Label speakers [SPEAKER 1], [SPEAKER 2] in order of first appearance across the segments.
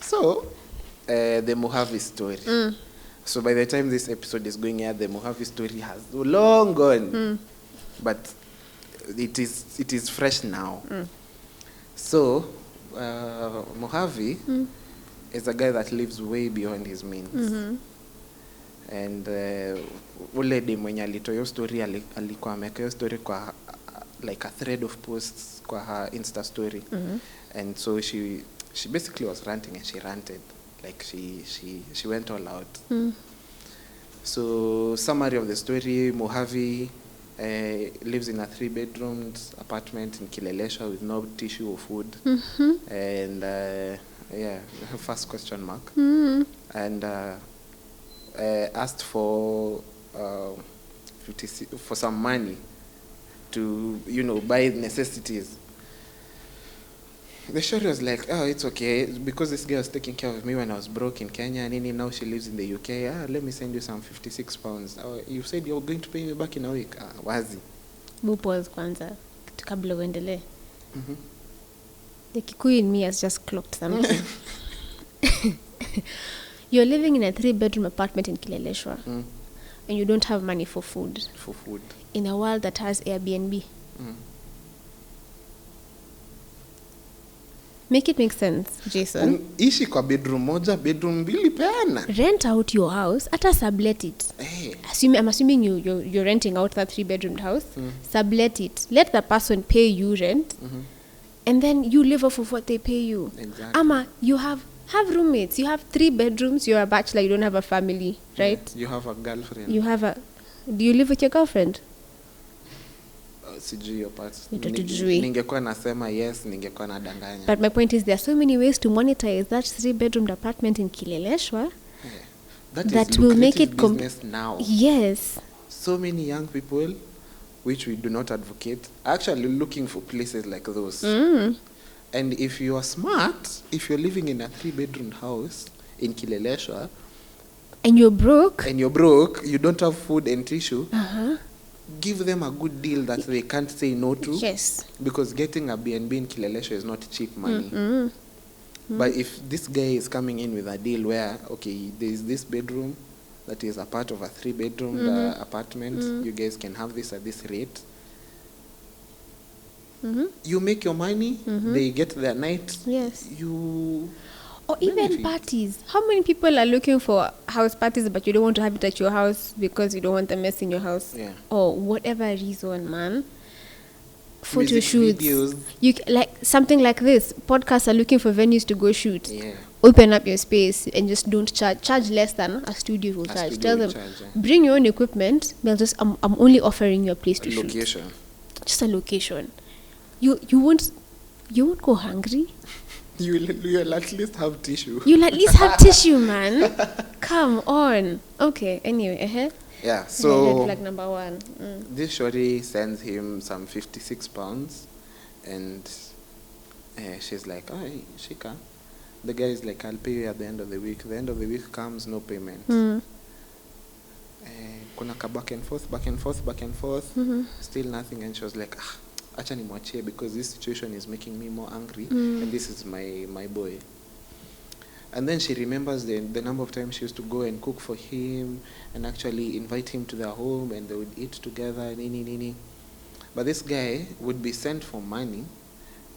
[SPEAKER 1] So, the Mojave story. So by the time this episode is going out, the Mojave story has long gone. But it is fresh now. So, Mojave is a guy that lives way beyond his means. And ule dem mwenye alitoa hiyo story alikuwa ameka hiyo story kwa like a thread of posts kwa her Insta story. And so she basically was ranting and she ranted. Like she went all out. So summary of the story, Mojave lives in a 3-bedroom apartment in Kilelesha with no tissue or food. And first question mark. And asked for some money to buy necessities. The shorty was like, oh, it's okay, because this girl was taking care of me when I was broke in Kenya, and now she lives in the UK. Let me send you some 56 pounds. You said you're going to pay me back in a week. Wazi.
[SPEAKER 2] Bupos kwanza, kabla uendelee. The Kikuyu in me has just clocked something. You're living in a 3-bedroom apartment in Kileleshwa, and you don't have money for food. In a world that has Airbnb. Make it make sense, Jason.
[SPEAKER 1] Ishi kwa bedroom moja, bedroom mbili peana.
[SPEAKER 2] Rent out your house, ata sublet it. Hey. I'm assuming you're renting out that 3-bedroom house. Sublet it. Let the person pay you rent. And then you live off of what they pay you.
[SPEAKER 1] Exactly.
[SPEAKER 2] Ama, you have roommates. You have 3 bedrooms. You're a bachelor. You don't have a family, right?
[SPEAKER 1] Yeah, you have a girlfriend.
[SPEAKER 2] Do you live with your girlfriend?
[SPEAKER 1] Sijui your part.
[SPEAKER 2] Ningekuwa
[SPEAKER 1] nasema yes, ningekuwa nadanganya.
[SPEAKER 2] But my point is there are so many ways to monetize that 3-bedroom apartment in Kileleshwa. That will make it
[SPEAKER 1] business now.
[SPEAKER 2] Yes.
[SPEAKER 1] So many young people, which we do not advocate, are actually looking for places like those. And if you are smart, if you're living in a 3-bedroom house in Kileleshwa,
[SPEAKER 2] and you're broke,
[SPEAKER 1] you don't have food and tissue, give them a good deal that they can't say no to.
[SPEAKER 2] Yes.
[SPEAKER 1] Because getting a B&B in Kileleshwa is not cheap money. But if this guy is coming in with a deal where, okay, there is this bedroom that is a part of a 3-bedroom apartment, you guys can have this at this rate. You make your money, they get their night.
[SPEAKER 2] Yes. Or
[SPEAKER 1] benefit.
[SPEAKER 2] Even parties. How many people are looking for house parties but you don't want to have it at your house because you don't want the mess in your house?
[SPEAKER 1] Yeah.
[SPEAKER 2] Or whatever reason, man. Photo shoots.
[SPEAKER 1] Videos.
[SPEAKER 2] Like something like this. Podcasts are looking for venues to go shoot.
[SPEAKER 1] Yeah.
[SPEAKER 2] Open up your space and just don't charge less than a studio will charge. Tell them, bring your own equipment. I'm only offering you a place to shoot.
[SPEAKER 1] Location.
[SPEAKER 2] Just a location. You won't go hungry.
[SPEAKER 1] You'll at least have tissue.
[SPEAKER 2] You'll at least have tissue, man. Come on. Okay, anyway.
[SPEAKER 1] Yeah, so...
[SPEAKER 2] Red flag number 1.
[SPEAKER 1] This shorty sends him some 56 pounds. And she's like, oh, hey, Shika. The guy is like, I'll pay you at the end of the week. The end of the week comes, no payment. Kuna ka back and forth. Still nothing. And she was like, acha nimwachie because this situation is making me more angry, and this is my boy. And then she remembers the number of times she used to go and cook for him and actually invite him to their home and they would eat together, nini. But this guy would be sent for money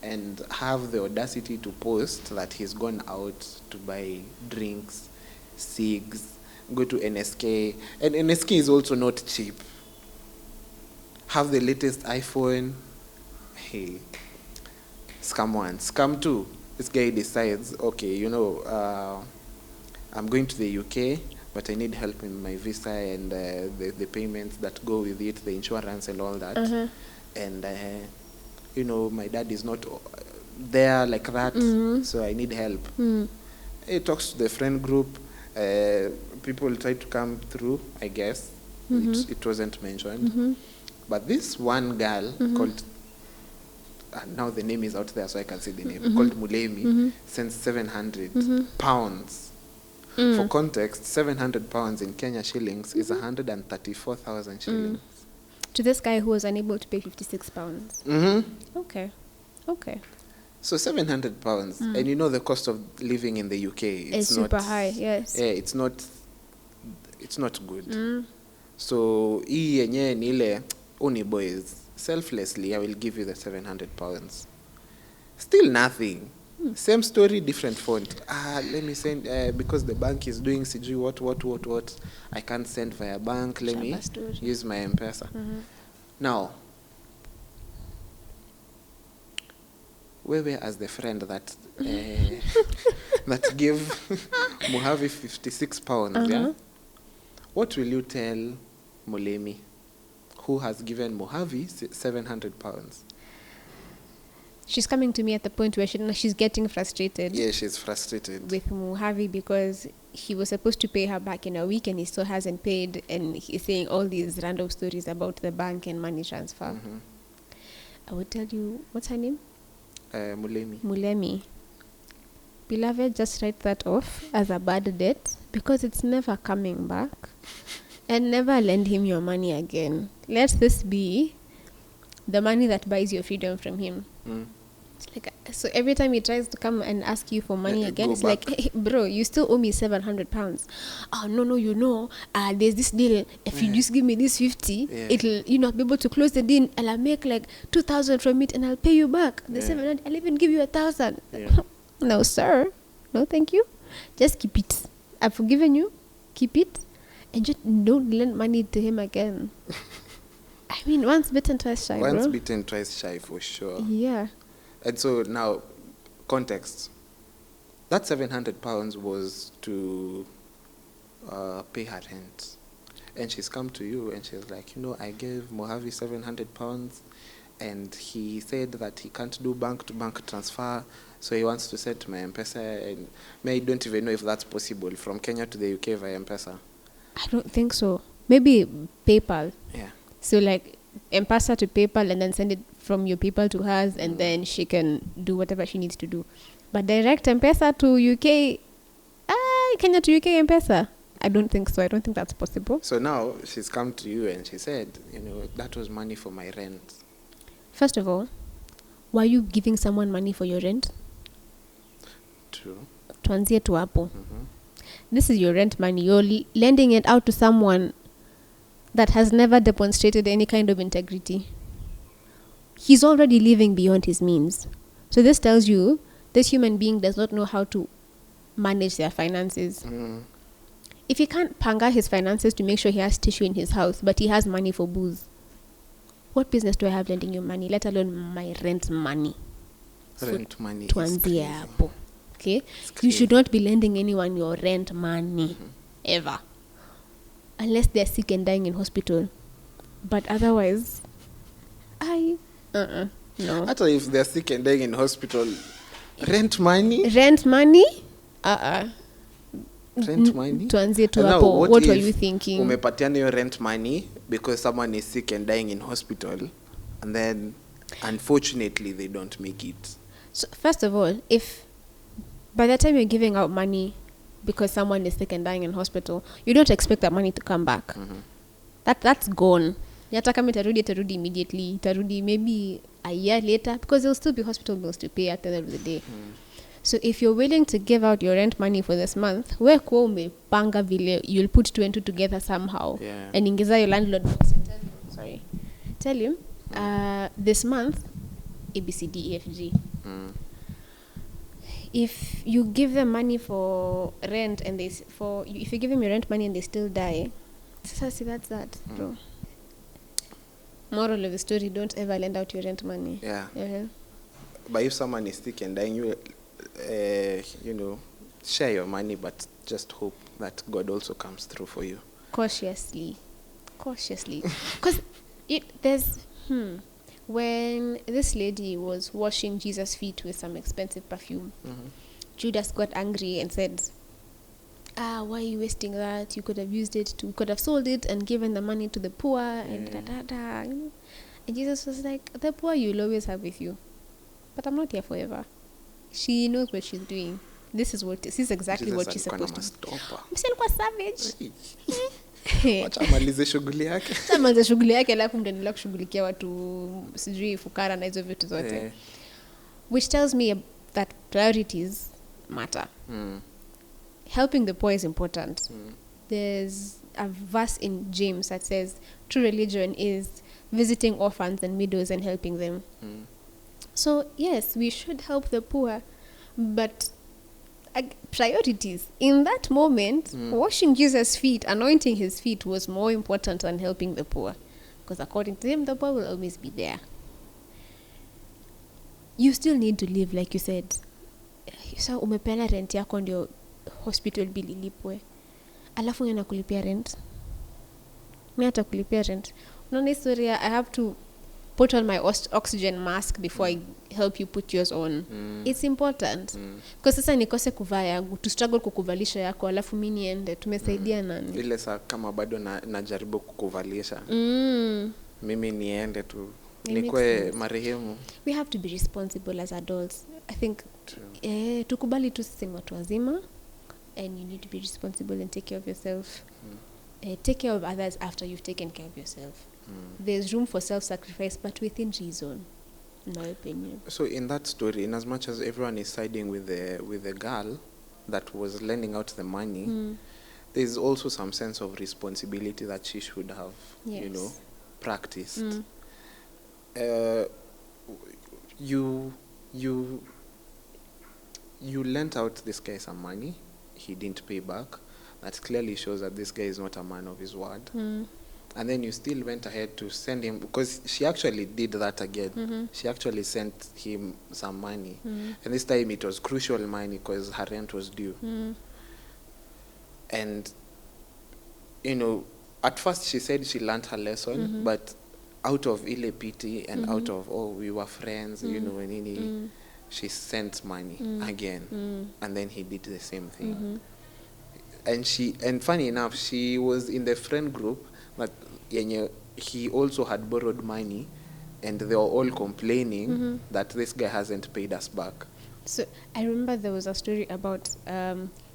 [SPEAKER 1] and have the audacity to post that he's gone out to buy drinks, cigs, go to NSK. And NSK is also not cheap. Have the latest iPhone. Hey, scam 1. Scam 2, this guy decides, okay, I'm going to the UK, but I need help in my visa and the payments that go with it, the insurance and all that. And, my dad is not there like that, so I need help. He talks to the friend group. People try to come through, I guess. It wasn't mentioned. But this one girl called... now the name is out there, so I can say the name. Called Mulemi, sends 700 pounds. For context, 700 pounds in Kenya shillings is 134,000 shillings.
[SPEAKER 2] To this guy who was unable to pay 56 pounds.
[SPEAKER 1] Mm-hmm.
[SPEAKER 2] Okay.
[SPEAKER 1] So 700 pounds, and you know the cost of living in the UK.
[SPEAKER 2] It's super high, yes.
[SPEAKER 1] Yeah, it's not good. So hii yenyewe ni ile uni boys selflessly I will give you the 700 pounds. Still nothing. Same story, different font. Let me send because the bank is doing sijui what. I can't send via bank. Let me use my M-Pesa. Now, wewe as the friend that that gave Muhavi 56 pounds, yeah? What will you tell Mulemi, who has given Muhavi 700 pounds?
[SPEAKER 2] She's coming to me at the point where she's getting frustrated.
[SPEAKER 1] Yeah, she's frustrated
[SPEAKER 2] with Muhavi because he was supposed to pay her back in a week and he still hasn't paid, and he's saying all these random stories about the bank and money transfer. I would tell you, what's her name? Mulemi. Beloved, just write that off as a bad debt because it's never coming back. And never lend him your money again. Let this be the money that buys your freedom from him. It's like, so every time he tries to come and ask you for money again, it's back. Like, hey, bro, you still owe me 700 pounds. Oh, no, you know, there's this deal. If you just give me this 50, it'll, I'll be able to close the deal. And I'll make like 2,000 from it and I'll pay you back. The 700, I'll even give you 1,000. No, sir. No, thank you. Just keep it. I've forgiven you. Keep it. And just don't lend money to him again. I mean, once bitten, twice shy,
[SPEAKER 1] Once bitten, twice shy, for sure.
[SPEAKER 2] Yeah.
[SPEAKER 1] And so now, context. That 700 pounds was to pay her rent. And she's come to you and she's like, I gave Mohavi 700 pounds and he said that he can't do bank-to-bank transfer, so he wants to send to my M-Pesa. And I don't even know if that's possible from Kenya to the UK via M-Pesa.
[SPEAKER 2] I don't think so. Maybe PayPal.
[SPEAKER 1] Yeah.
[SPEAKER 2] So like M-Pesa to PayPal and then send it from your PayPal to hers and then she can do whatever she needs to do. But direct M-Pesa to UK, Kenya to UK M-Pesa, I don't think so. I don't think that's possible.
[SPEAKER 1] So now she's come to you and she said, that was money for my rent.
[SPEAKER 2] First of all, why are you giving someone money for your rent?
[SPEAKER 1] True.
[SPEAKER 2] Tuanzie tu hapo. This is your rent money. You're lending it out to someone that has never demonstrated any kind of integrity. He's already living beyond his means. So this tells you this human being does not know how to manage their finances. If he can't panga his finances to make sure he has tissue in his house, but he has money for booze, what business do I have lending you money, let alone my rent money?
[SPEAKER 1] Rent money
[SPEAKER 2] tuanzie hapo. Okay? You should not be lending anyone your rent money. Ever. Unless they're sick and dying in hospital. But otherwise, no.
[SPEAKER 1] After if they're sick and dying in hospital, rent money?
[SPEAKER 2] Rent money?
[SPEAKER 1] Rent money?
[SPEAKER 2] Tuanzie tu hapo. What were you thinking?
[SPEAKER 1] Umepatiana your rent money because someone is sick and dying in hospital, and then unfortunately they don't make it.
[SPEAKER 2] So first of all, if by the time you're giving out money because someone is sick and dying in hospital, you don't expect that money to come back. That's gone. Yata kama itarudi immediately. Itarudi maybe a year later because there'll still be hospital bills to pay at the end of the day. So if you're willing to give out your rent money for this month, where kwa umepanga vile, you'll put 2 and 2 together somehow.
[SPEAKER 1] Yeah.
[SPEAKER 2] And ingiza your landlord box and tell him, this month, ABCDEFG. If you give them money for rent and if you give them your rent money and they still die, see, that's that, bro. Moral of the story: don't ever lend out your rent money.
[SPEAKER 1] Yeah. But if someone is sick and dying, you share your money, but just hope that God also comes through for you. Cautiously,
[SPEAKER 2] because there's when this lady was washing Jesus' feet with some expensive perfume, Judas got angry and said, why are you wasting that? You could have used it you could have sold it and given the money to the poor and And Jesus was like, the poor you'll always have with you, but I'm not here forever. She knows what she's doing. This is exactly Jesus what she's supposed to do. Msilikuwa savage.
[SPEAKER 1] Wacha amalize shughuli yake.
[SPEAKER 2] Alafu mtaendelea kushughulikia watu sijui fukara na hizo vitu zote. which tells me that priorities matter. Helping the poor is important. There's a verse in James that says true religion is visiting orphans and widows and helping them. So yes, we should help the poor, but priorities. In that moment, washing Jesus' feet, anointing his feet was more important than helping the poor, because according to him, the poor will always be there. You still need to live, like you said. So umepeana rent yako ndio hospital bill ilipwe, alafu unaenda kulipia rent. Mimi hata kulipia rent, unaona historia, I have to put on my oxygen mask before I help you put yours on. It's important. Because sasa nikose kuvaa yangu, to struggle kukuvalisha yako, alafu mimi niende, tumesaidia nani? Ile
[SPEAKER 1] saa kama bado najaribu kukuvalisha. Mimi niende tu. Nikwe marehemu.
[SPEAKER 2] We have to be responsible as adults. I think tukubali tu sisi watu wazima, and you need to be responsible and take care of yourself. Take care of others after you've taken care of yourself. There's room for self-sacrifice, but within reason, in my opinion.
[SPEAKER 1] So in that story, in as much as everyone is siding with the girl that was lending out the money, there's also some sense of responsibility that she should have, practiced. You lent out this guy some money, he didn't pay back. That clearly shows that this guy is not a man of his word. And then you still went ahead to send him, because she actually did that again. She actually sent him some money. And this time it was crucial money because her rent was due. And, at first she said she learned her lesson, but out of ile pity and out of, we were friends, she sent money again. And then he did the same thing. And funny enough, she was in the friend group, but he also had borrowed money, and they were all complaining that this guy hasn't paid us back.
[SPEAKER 2] So I remember there was a story about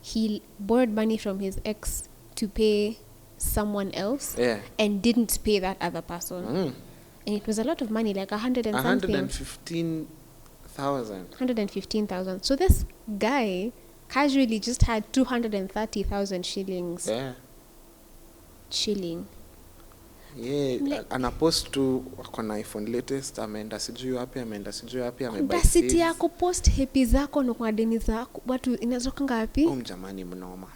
[SPEAKER 2] he borrowed money from his ex to pay someone else, and didn't pay that other person. And it was a lot of money, like 115,000. So this guy casually just had 230,000 shillings. Chilling.
[SPEAKER 1] Anapost tu akona iPhone latest, ameenda sijui wapi, amebuy
[SPEAKER 2] seeds yako, post happy zako na kwa deni zako, watu inazoka ngapi?
[SPEAKER 1] Mjamani mnoma.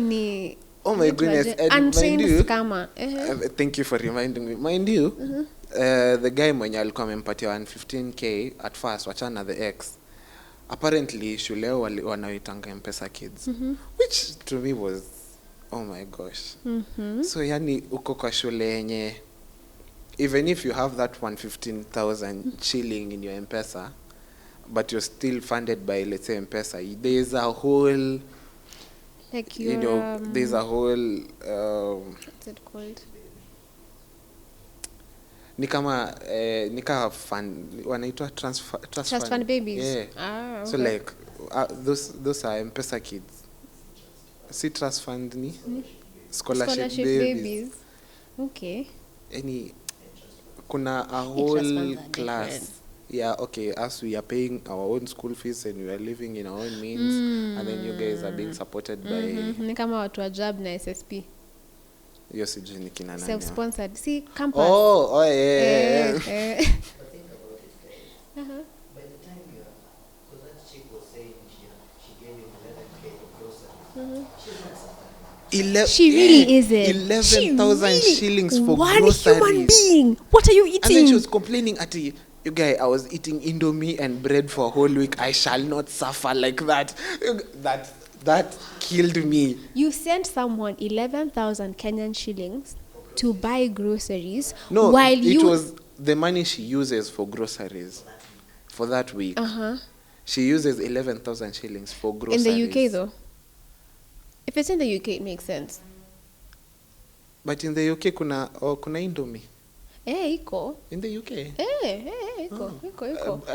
[SPEAKER 2] Ni
[SPEAKER 1] oh my goodness,
[SPEAKER 2] untrained scammer.
[SPEAKER 1] Thank you for reminding me. Mind you, the guy mwenye alikuwa amempatia 115k at first, wachana the ex, apparently shule wanaitanga M-Pesa kids, which to me was, oh my gosh. So yani uko kwa shule yenye, even if you have that 115,000 shilling in your M-Pesa, but you're still funded by, let's say, M-Pesa, there's a whole,
[SPEAKER 2] like your,
[SPEAKER 1] there's a whole,
[SPEAKER 2] what's it called?
[SPEAKER 1] Ni kama fund, wanaitwa trust
[SPEAKER 2] fund babies.
[SPEAKER 1] Yeah.
[SPEAKER 2] Okay.
[SPEAKER 1] So like those are M-Pesa kids. See trust fund ni scholarship babies.
[SPEAKER 2] Okay.
[SPEAKER 1] Kuna a whole class. Yeah, okay, as we are paying our own school fees and we are living in our own means, and then you guys are being supported by,
[SPEAKER 2] ni kama watu wa Job na SSP.
[SPEAKER 1] Yo sijui ni kina nani.
[SPEAKER 2] Self-sponsored. See, campus.
[SPEAKER 1] Oh yeah.
[SPEAKER 3] But think about it, guys. By the time because that chick was saying she gave him 11k for groceries. She's not suffering.
[SPEAKER 2] She really isn't.
[SPEAKER 1] 11,000 shillings for
[SPEAKER 2] one
[SPEAKER 1] groceries.
[SPEAKER 2] One human being. What are you eating?
[SPEAKER 1] And then she was complaining at you guy, I was eating Indomie and bread for a whole week. I shall not suffer like that. That killed me.
[SPEAKER 2] You sent someone 11,000 Kenyan shillings to buy groceries.
[SPEAKER 1] No, it was the money she uses for groceries for that week. She uses 11,000 shillings for groceries.
[SPEAKER 2] In the UK though? If it's in the UK, it makes sense.
[SPEAKER 1] But in the UK, kuna Indomie.
[SPEAKER 2] Iko.
[SPEAKER 1] In the UK?
[SPEAKER 2] Iko.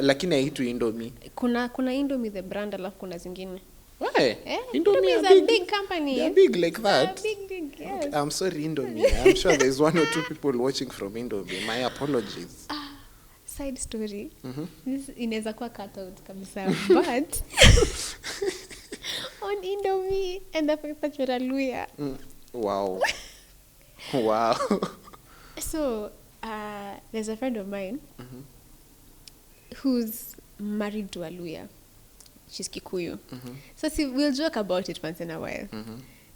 [SPEAKER 1] Lakini haitu Indomie.
[SPEAKER 2] Kuna Indomie the brand, alafu kuna zingine.
[SPEAKER 1] Why?
[SPEAKER 2] Indomie is a big company.
[SPEAKER 1] They're big like that.
[SPEAKER 2] Big, yes.
[SPEAKER 1] Okay, I'm sorry, Indomie. I'm sure there's one or two people watching from Indomie. My apologies.
[SPEAKER 2] side story.
[SPEAKER 1] Mhm.
[SPEAKER 2] This inaweza kuwa cut out kabisa. But on Indomie and the fact that you're a Luya.
[SPEAKER 1] Wow. Wow.
[SPEAKER 2] So, there's a friend of mine who's married to a Luya. She's Kikuyu. So, we'll joke about it once in a while.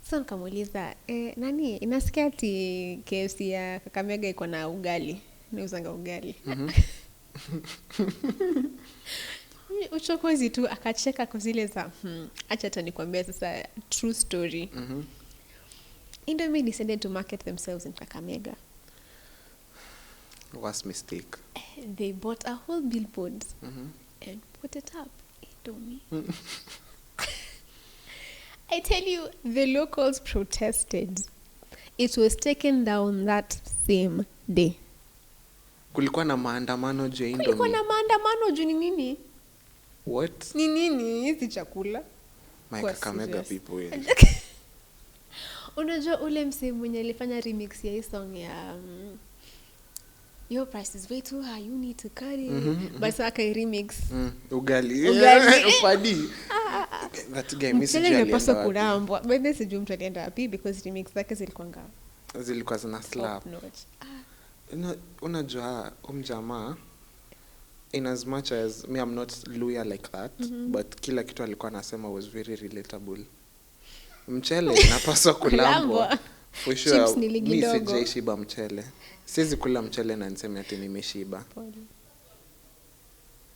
[SPEAKER 2] So, nikamuuliza, nani, inasikia ati KFC ya Kakamega iko na ugali. Nauzanga ugali. Uchokozi tu, akacheka kwa zile za, acha hata nikwambia sasa true story. Indomie decided to market themselves in Kakamega.
[SPEAKER 1] Worst mistake.
[SPEAKER 2] They bought a whole billboard and put it up. Indomie. I tell you, the locals protested. It was taken down that same day.
[SPEAKER 1] Kulikuwa na maandamano juu ya Indomie.
[SPEAKER 2] Kulikuwa na maandamano juu ni nini?
[SPEAKER 1] What?
[SPEAKER 2] Ni nini hizi chakula?
[SPEAKER 1] My
[SPEAKER 2] Kwa
[SPEAKER 1] Kakamega
[SPEAKER 2] serious.
[SPEAKER 1] people.
[SPEAKER 2] Unajua ule msee mwenye alifanya remix ya hii song ya your price is way too high, you need to cut it. But sasa kai remix.
[SPEAKER 1] Ugali. Ufadi. That guy mimi sijui alienda
[SPEAKER 2] Nimepaswa
[SPEAKER 1] wapi.
[SPEAKER 2] kurambwa. But this sijui mtu alienda wapi because remix zake zilikuwa
[SPEAKER 1] Zilikuwa zina slap.
[SPEAKER 2] top notch.
[SPEAKER 1] Unajua jamaa, in as much as me I'm not Luya like that, but kila kitu alikuwa anasema was very relatable. Mchele inapaswa kulambwa. For sure.
[SPEAKER 2] Chips ni ligi
[SPEAKER 1] Mimi
[SPEAKER 2] dogo.
[SPEAKER 1] sijaishiba mchele. Siwezi kula mchele na niseme ati nimeshiba.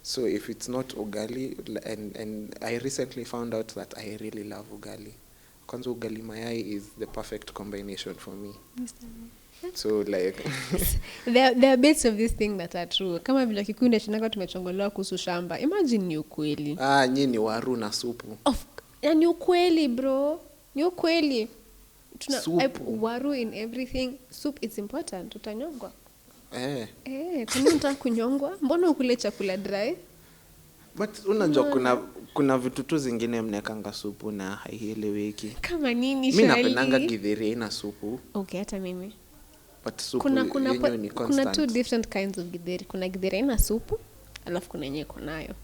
[SPEAKER 1] So if it's not ugali, and I recently found out that I really love ugali. Kwanza ugali mayai is the perfect combination for me. So like
[SPEAKER 2] there are bits of this thing that are true. Kama vile Kikuyu chinanga tumechongolewa kuhusu shamba. Imagine ni ukweli.
[SPEAKER 1] nyinyi ni waru na supu.
[SPEAKER 2] Ni ukweli bro. Ni ukweli.
[SPEAKER 1] Supu.
[SPEAKER 2] Waru in everything. Soup is important. Utanyongwa. Kama unataka kunyongwa, mbona ukule chakula dry?
[SPEAKER 1] But unajua kuna vitu tu zingine mnekanga supu na haieleweki.
[SPEAKER 2] Kama nini
[SPEAKER 1] Mimi napendanga githeri na supu.
[SPEAKER 2] Okay, hata mimi.
[SPEAKER 1] But supu yenyewe ni constant.
[SPEAKER 2] Kuna two different kinds of githeri. Kuna githeri na supu, alafu kuna yenye iko nayo.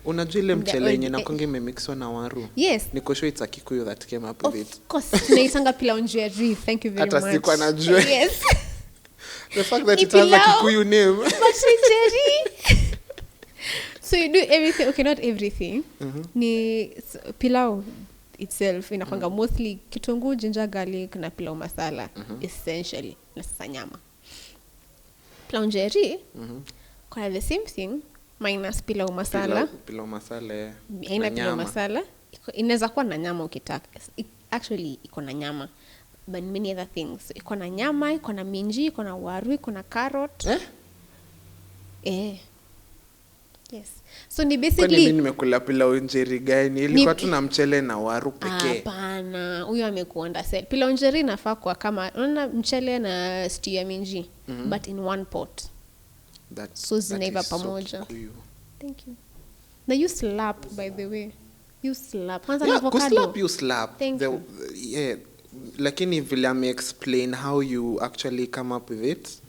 [SPEAKER 1] Unajua ile mchele yenye nakonge imemixwa na waru?
[SPEAKER 2] Yes.
[SPEAKER 1] Niko sure it's a Kikuyu that came up with it.
[SPEAKER 2] Of course. Tunaitanga pilau Njeri. Thank you very much.
[SPEAKER 1] Hata sikuwa najua.
[SPEAKER 2] Yes.
[SPEAKER 1] The fact that it has a Kikuyu name.
[SPEAKER 2] But Njeri. So you do everything. Okay, not everything. Ni pilau itself inakwanga mostly kitunguu, ginger, garlic na pilau masala essentially na sasa nyama. Pilau Njeri kuna the same thing minus pilau masala.
[SPEAKER 1] Pilau masala.
[SPEAKER 2] Haina pilau masala. Inaweza kuwa na nyama ukitaka. Actually iko na nyama. But many other things. Iko na nyama, iko na minji, iko na waru, iko na carrot. Yes. So ni basically
[SPEAKER 1] kwani mimi nimekula pilau Njeri gani? Ilikuwa tu na mchele na waru pekee.
[SPEAKER 2] Hapana, huyo amekuonda set. Pilau Njeri inafaa kwa kama unaona mchele na stew ya minji but in one pot. So zinaiva pamoja. Thank you. Now you slap, by the way. You slap. Kwanza
[SPEAKER 1] Yeah,
[SPEAKER 2] avocado.
[SPEAKER 1] slap you slap.
[SPEAKER 2] Thank you.
[SPEAKER 1] Yeah. Lakini vile explain how you actually come up with it.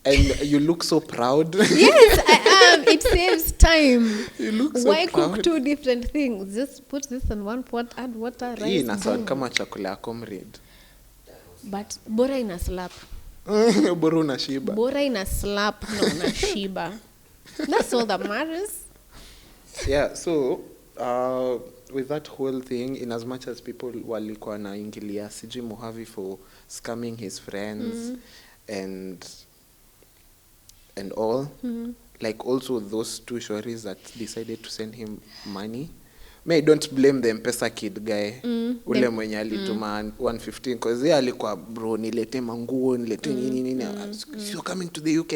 [SPEAKER 1] And you look so proud.
[SPEAKER 2] Yes, I am. It saves time.
[SPEAKER 1] You look so
[SPEAKER 2] Why
[SPEAKER 1] proud.
[SPEAKER 2] cook two different things? Just put this in one pot, add water, rice.
[SPEAKER 1] Hii inasound
[SPEAKER 2] boom.
[SPEAKER 1] kama chakula ya comrade.
[SPEAKER 2] But bora ina slap.
[SPEAKER 1] Bora unashiba.
[SPEAKER 2] Bora ina slap na unashiba. That's all that matters.
[SPEAKER 1] Yeah, so with that whole thing, in as much as people walikuwa na ingilia sijui Mohavi for scamming his friends and all, like also those two shories that decided to send him money. I don't blame the M-Pesa kid guy. Ule mwenye alituma 115 because yeye alikuwa bro nilete manguo nilete nini you're coming to the UK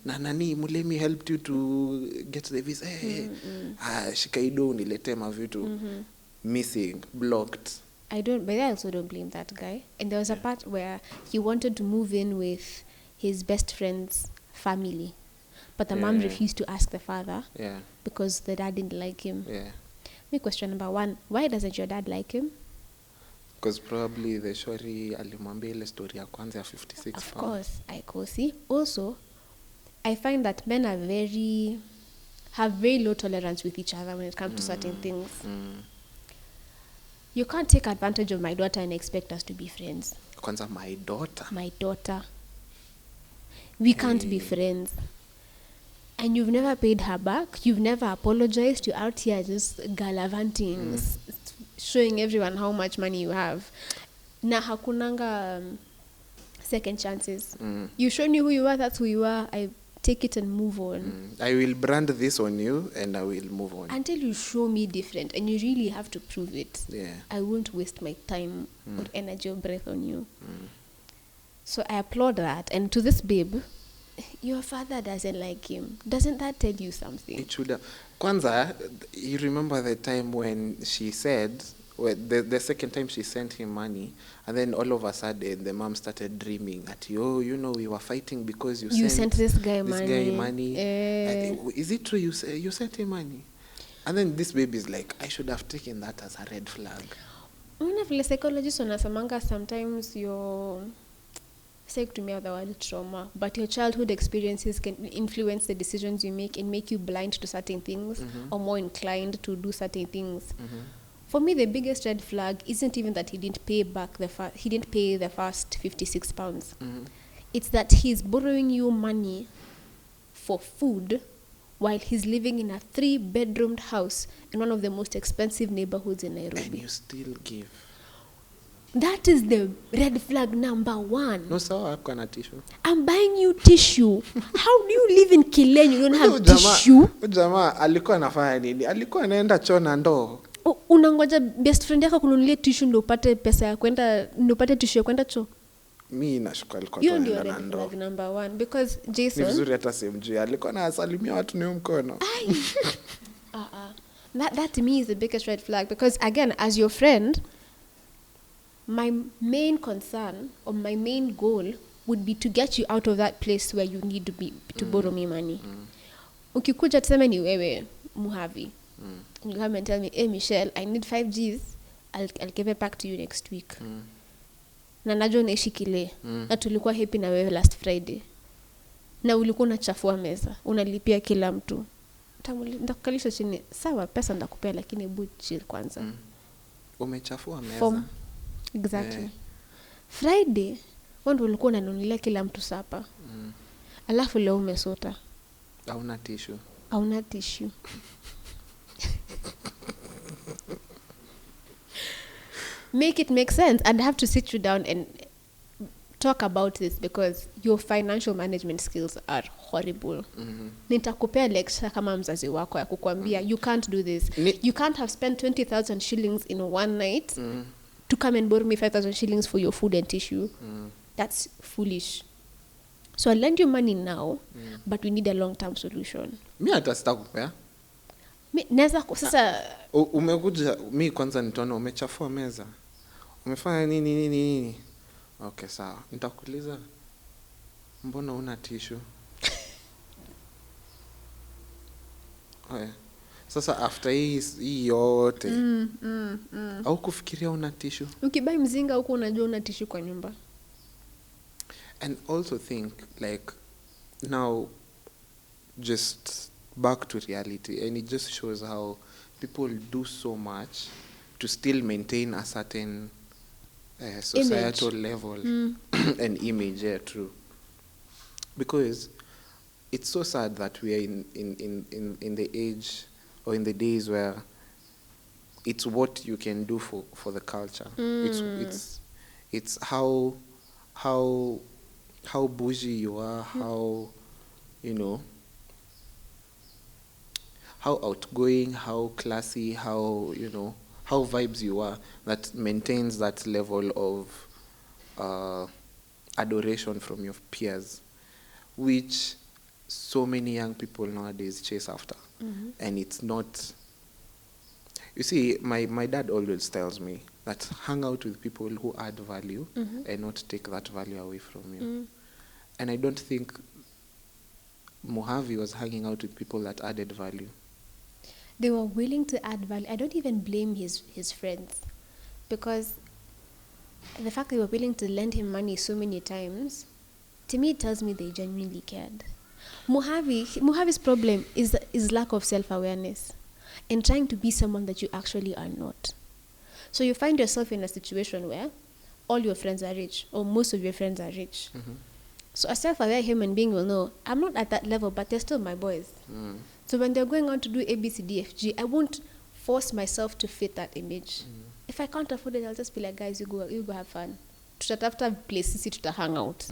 [SPEAKER 1] na nani let me help you to get the visa shikaido nilete mavitu missing blocked.
[SPEAKER 2] But I also don't blame that guy. And there was a part where he wanted to move in with his best friend's family. But the mom refused to ask the father because the dad didn't like him. My question number one, why doesn't your dad like him?
[SPEAKER 1] Because probably the shori alimwambia ile story ya kwanza ya 56
[SPEAKER 2] Of course, I go see. Also, I find that men have very low tolerance with each other when it comes to certain things. You can't take advantage of my daughter and expect us to be friends.
[SPEAKER 1] Kwanza my daughter.
[SPEAKER 2] We can't be friends. And you've never paid her back. You've never apologized. You're out here just gallivanting, showing everyone how much money you have. Na hakunanga second chances. You show me who you are, that's who you are. I take it and move on.
[SPEAKER 1] I will brand this on you and I will move on.
[SPEAKER 2] Until you show me different, and you really have to prove it.
[SPEAKER 1] Yeah.
[SPEAKER 2] I won't waste my time or energy or breath on you. So I applaud that. And to this babe, your father doesn't like him. Doesn't that tell you something?
[SPEAKER 1] It should have. Kwanza, you remember the time when she said, the second time she sent him money, and then all of a sudden the mom started dreaming at we were fighting because you sent
[SPEAKER 2] this guy money.
[SPEAKER 1] Is it true you sent him money? And then this baby is like, I should have taken that as a red flag.
[SPEAKER 2] One of the psychologists wanasemanga sometimes your kutumia the word trauma, but your childhood experiences can influence the decisions you make and make you blind to certain things or more inclined to do certain things. For me, the biggest red flag isn't even that he didn't pay back the first 56 pounds. It's that he's borrowing you money for food while he's living in a 3-bedroomed house in one of the most expensive neighborhoods in Nairobi.
[SPEAKER 1] And you still give.
[SPEAKER 2] That is the red flag number 1.
[SPEAKER 1] No, sawa hapo na tissue.
[SPEAKER 2] I'm buying you tissue. How do you live in Kilen? You don't have tissue?
[SPEAKER 1] Jamaa alikuwa anafanya nini? Alikuwa anaenda choo na ndoo.
[SPEAKER 2] Unangoja best friend yako kununulia tissue ndio upate pesa ya kwenda, ndio upate tissue ya kwenda choo?
[SPEAKER 1] Mimi nashuka alikuwa
[SPEAKER 2] anaenda na ndoo. Red number 1 because Jason.
[SPEAKER 1] Ni vizuri hata simjui. Alikuwa anasalimia watu ni mkono.
[SPEAKER 2] That to me is the biggest red flag because again, as your friend, my main concern or my main goal would be to get you out of that place where you need to borrow me money. Ukikuja tuseme ni wewe Muhavi. You come and tell me, hey Michelle, I need 5 Gs. I'll give it back to you next week. Na najua unaishi Kile. Na tulikuwa happy na wewe last Friday. Na ulikuwa unachafua meza. Unalipia kila mtu. Ndakukalisha chini. Sawa, pesa ndakupea lakini hebu chill kwanza.
[SPEAKER 1] Umechafua meza.
[SPEAKER 2] Exactly. Friday, wando ulikuwa unanunulia kila mtu sapa. Alafu leo umesota. Hauna tissue. Make it make sense. I'd have to sit you down and talk about this because your financial management skills are horrible. Nitakupea lecture kama mzazi wako ya kukwambia you can't do this. You can't have spent 20,000 shillings in one night to come and borrow me 5,000 shillings for your food and tissue. That's foolish. So I'll lend you money now, but we need a long-term solution.
[SPEAKER 1] Mimi hata sitakupea.
[SPEAKER 2] Naweza sasa
[SPEAKER 1] umekuja mimi kwanza nitaona umechafua meza. Umefanya nini? Okay, sawa. Nitakuuliza mbona una tissue? Oya. Sasa after hii yote au kufikiria una tissue?
[SPEAKER 2] Ukibai mzinga huko unajua una tissue kwa nyumba.
[SPEAKER 1] And also think like now just back to reality, and it just shows how people do so much to still maintain a certain societal level and image. Yeah, true. Because it's so sad that we are in the age or in the days where it's what you can do for the culture. It's how bougie you are, how how outgoing, how classy, how vibes you are, that maintains that level of adoration from your peers, which so many young people nowadays chase after. And it's not, you see, my dad always tells me that hang out with people who add value and not take that value away from you. And I don't think Mohavi was hanging out with people that added value.
[SPEAKER 2] They were willing to add value. I don't even blame his friends, because the fact they were willing to lend him money so many times, to me it tells me they genuinely cared. Mojave's problem is lack of self-awareness and trying to be someone that you actually are not. So you find yourself in a situation where all your friends are rich, or most of your friends are rich. So a self-aware human being will know, I'm not at that level, but they're still my boys. So when they're going on to do A, B, C, D, F, G, I won't force myself to fit that image. If I can't afford it, I'll just be like, guys, you go have fun. Tutatafuta place sisi tuta hang out.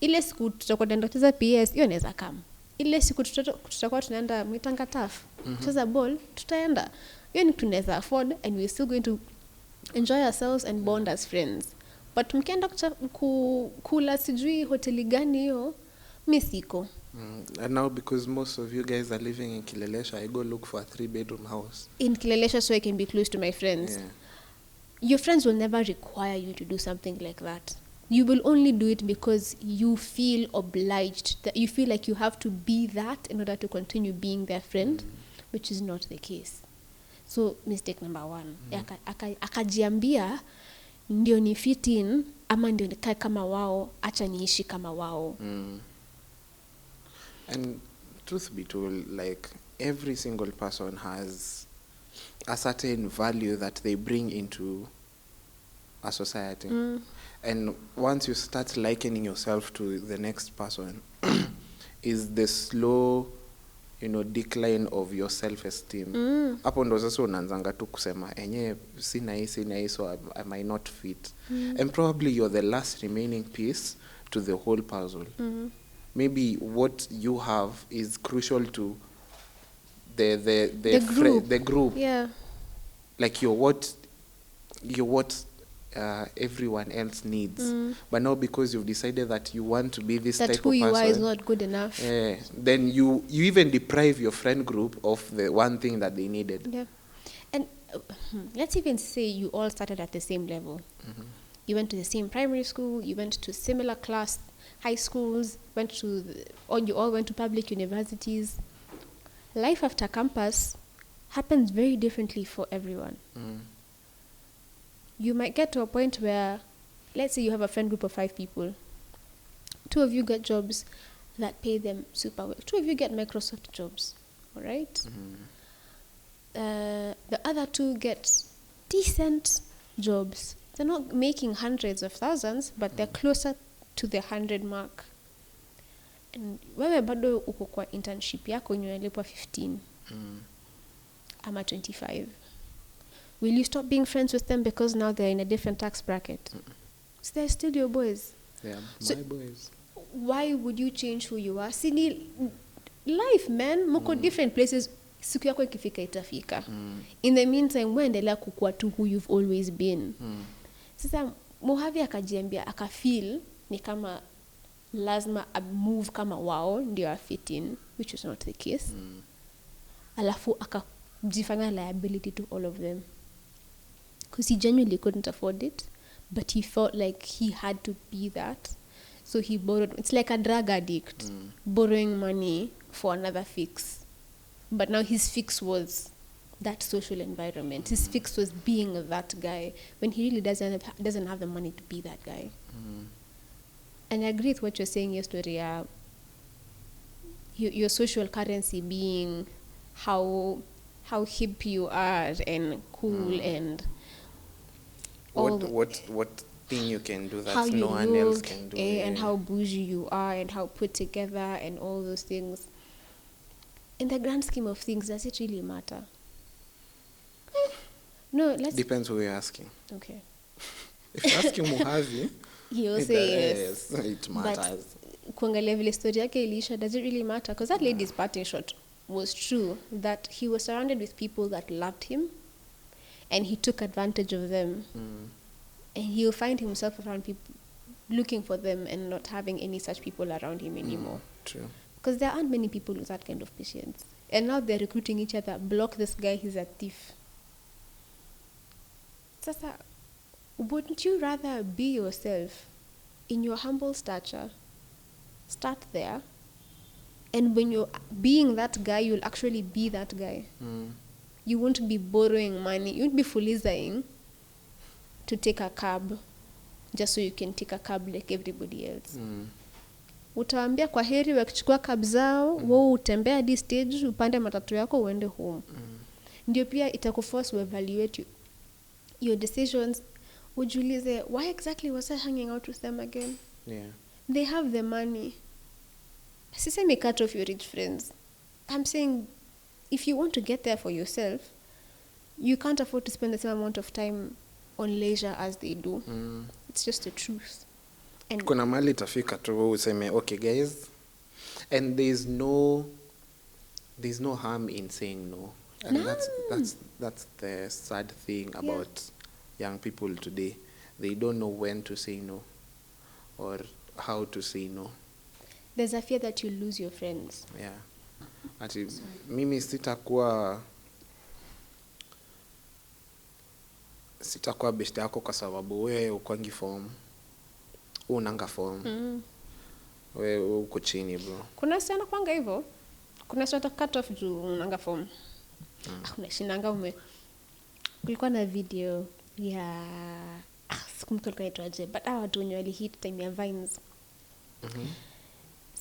[SPEAKER 2] Ile siku tutakuwa tunaenda kucheza PS, hiyo inaweza come. Ile siku tutakuwa tunaenda mitanga taf, kucheza ball, tutaenda. Hiyo ni tunaweza afford, and we're still going to enjoy ourselves and bond as friends. But mkienda kula sijui hoteli gani hiyo, mi siko.
[SPEAKER 1] And now because most of you guys are living in Kilelesha, I go look for a 3-bedroom house. In
[SPEAKER 2] Kilelesha so I can be close to my friends.
[SPEAKER 1] Yeah.
[SPEAKER 2] Your friends will never require you to do something like that. You will only do it because you feel obliged, that you feel like you have to be that in order to continue being their friend, which is not the case. So mistake number 1. Akajiambia ndio ni fit in ama ndio nikae kama wao, acha niishi kama wao.
[SPEAKER 1] And truth be told, like every single person has a certain value that they bring into a society. And once you start likening yourself to the next person, is the slow, decline of your self-esteem. Hapo ndo sasa unaanzanga tu kusema enye sina hii so I might not fit. And probably you're the last remaining piece to the whole puzzle. Maybe what you have is crucial to the group.
[SPEAKER 2] Yeah.
[SPEAKER 1] Like you're what everyone else needs. But now because you've decided that you want to be this type of person,
[SPEAKER 2] that who you are is not good enough.
[SPEAKER 1] Then you even deprive your friend group of the one thing that they needed.
[SPEAKER 2] Yeah. And let's even say you all started at the same level. You went to the same primary school, you went to similar class, high schools, you all went to public universities. Life after campus happens very differently for everyone. You might get to a point where, let's say you have a friend group of 5 people. 2 of you get jobs that pay them super well. 2 of you get Microsoft jobs, all right? The other 2 get decent jobs. They're not making hundreds of thousands, but they're closer to the 100 mark. And wewe bado uko kwa internship yako unalipwa 15 ama 25. Will you stop being friends with them because now they're in a different tax bracket? So they're still your boys.
[SPEAKER 1] Yeah, my boys.
[SPEAKER 2] Why would you change who you are? See, life, man, mko different places. Siku yako ikifika itafika. In the meantime, uendelea kukua tu who you've always been. Sasa Mojave akajiambia, akafeel ni kama lazima move kama wao ndio afit in, which is not the case. Alafu akajifanya liability to all of them. Because he genuinely couldn't afford it, but he felt like he had to be that. So he borrowed. It's like a drug addict borrowing money for another fix. But now his fix was that social environment. His fix was being that guy when he really doesn't have the money to be that guy. And I agree with what you're saying, your story. Your social currency being how hip you are and cool and
[SPEAKER 1] what thing you can do that no one else can do,
[SPEAKER 2] and how bougie you are and how put together and all those things. In the grand scheme of things, does it really matter? No,
[SPEAKER 1] depends who you're asking.
[SPEAKER 2] Okay.
[SPEAKER 1] If you're asking Mojave,
[SPEAKER 2] he'll say yes.
[SPEAKER 1] It matters.
[SPEAKER 2] But kuangalia vile story yake ilisha, does it really matter? Because that lady's parting shot was true, that he was surrounded with people that loved him and he took advantage of them. And he'll find himself around people looking for them and not having any such people around him anymore.
[SPEAKER 1] True.
[SPEAKER 2] Because there aren't many people with that kind of patience. And now they're recruiting each other. Block this guy, he's a thief. Sasa, wouldn't you rather be yourself in your humble stature? Start there. And when you're being that guy, you'll actually be that guy. You won't be borrowing money. You won't be fulizaing to take a cab just so you can take a cab like everybody else. utawaambia kwa heri wakichukua cab zao, wewe utembea hadi stage, upande matatu yako uende home. Ndio pia itakuforce evaluate your decisions. Ujiulize, why exactly was I hanging out with them again?
[SPEAKER 1] Yeah.
[SPEAKER 2] They have the money. Sisemi cut off your rich friends. I'm saying if you want to get there for yourself, you can't afford to spend the same amount of time on leisure as they do. It's just the truth. And
[SPEAKER 1] kuna mali itafika tu useme okay guys, and there's no harm in saying no. And that's the sad thing about young people today. They don't know when to say no or how to say no.
[SPEAKER 2] There's a fear that you lose your friends.
[SPEAKER 1] Yeah. Ati mimi sitakuwa best yako kwa sababu wewe ukwangi form. Unanga form. Wewe uko chini bro.
[SPEAKER 2] Kuna sana kwanga hivyo. Kuna sort of cut off juu unanga form. Unashinanga kulikuwa na video ya sikumbuka kaitwaje, but hawa watu wenye walihit time ya Vines.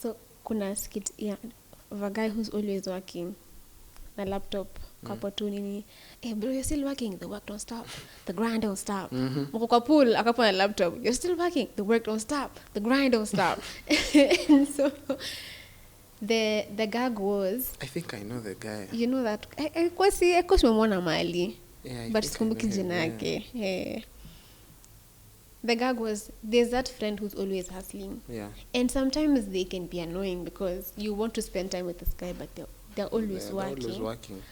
[SPEAKER 2] So kuna skit of a guy who's always working na laptop kwa tu nini, bro, you're still working, the work don't stop, the grind don't stop. Mko kwa pool akapo na laptop, you're still working, the work don't stop, the grind don't stop. And so the gag was,
[SPEAKER 1] I think I know the guy.
[SPEAKER 2] you know that I tumemwona mahali,
[SPEAKER 1] Yeah,
[SPEAKER 2] but sikumbuki jina yake. The gag was, there's that friend who's always hustling.
[SPEAKER 1] Yeah.
[SPEAKER 2] And sometimes they can be annoying because you want to spend time with this guy, but they're always working.
[SPEAKER 1] They're always working.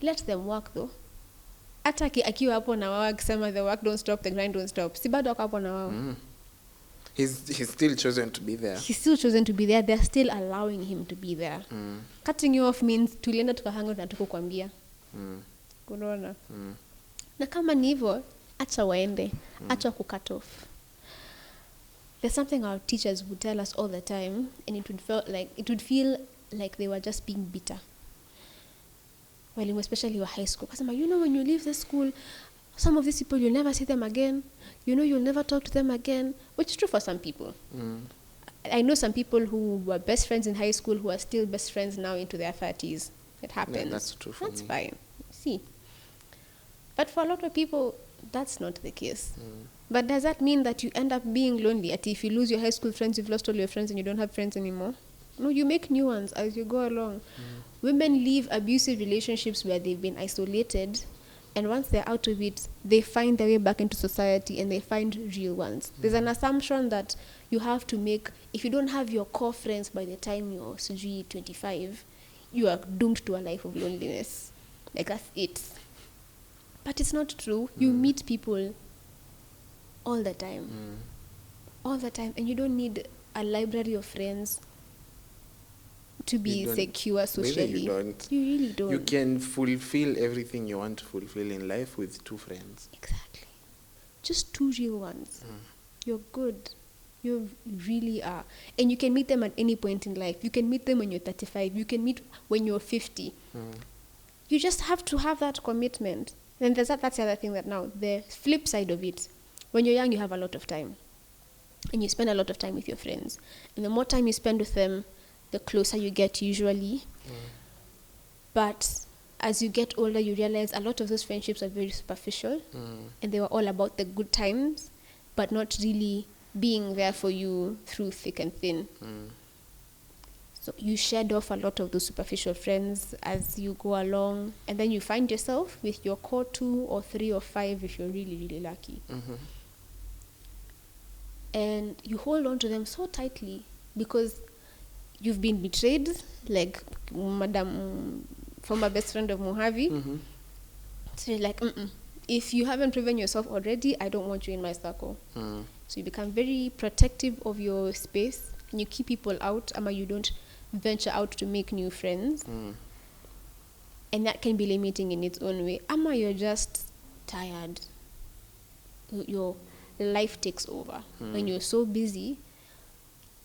[SPEAKER 2] Let them work though. Hata akiwa hapo na wao akisema the work don't stop, the grind don't stop, si bado hapo na wao.
[SPEAKER 1] He's still chosen to be there.
[SPEAKER 2] He's still chosen to be there. They're still allowing him to be there. Cutting you off means tulienda tukahanga na tukukwambia. Unaona? Na kama ni hivyo, acha waende, acha kucut off. There's something our teachers would tell us all the time, and it would feel like they were just being bitter. Well, especially your high school. Because you know, when you leave the school, some of these people, you'll never see them again. You know, you'll never talk to them again, which is true for some people. I know some people who were best friends in high school who are still best friends now into their 30s. It happens.
[SPEAKER 1] Yeah, that's true for me.
[SPEAKER 2] That's fine. See. But for a lot of people, that's not the case. But does that mean that you end up being lonely? If you lose your high school friends, you've lost all your friends and you don't have friends anymore? No, you make new ones as you go along. Women leave abusive relationships where they've been isolated, and once they're out of it, they find their way back into society and they find real ones. There's an assumption that you have to make, if you don't have your core friends by the time you're 25, you are doomed to a life of loneliness. Like that's it. But it's not true. You meet people all the time. All the time. And you don't need a library of friends to be secure socially.
[SPEAKER 1] Really you don't.
[SPEAKER 2] You really don't.
[SPEAKER 1] You can fulfill everything you want to fulfill in life with 2 friends.
[SPEAKER 2] Exactly. Just 2 real ones. You're good. You really are. And you can meet them at any point in life. You can meet them when you're 35. You can meet when you're 50. You just have to have that commitment. And that's the other thing that now, the flip side of it, when you're young, you have a lot of time. And you spend a lot of time with your friends. And the more time you spend with them, the closer you get usually. But as you get older, you realize a lot of those friendships are very superficial. And they were all about the good times, but not really being there for you through thick and thin. So you shed off a lot of those superficial friends as you go along, and then you find yourself with your core 2 or 3 or 5 if you're really, really lucky. And you hold on to them so tightly because you've been betrayed, like Madam, former best friend of Mojave. So you're like, if you haven't proven yourself already, I don't want you in my circle. So you become very protective of your space, and you keep people out, or you don't venture out to make new friends. And that can be limiting in its own way. Ama you're just tired. Your life takes over. When you're so busy,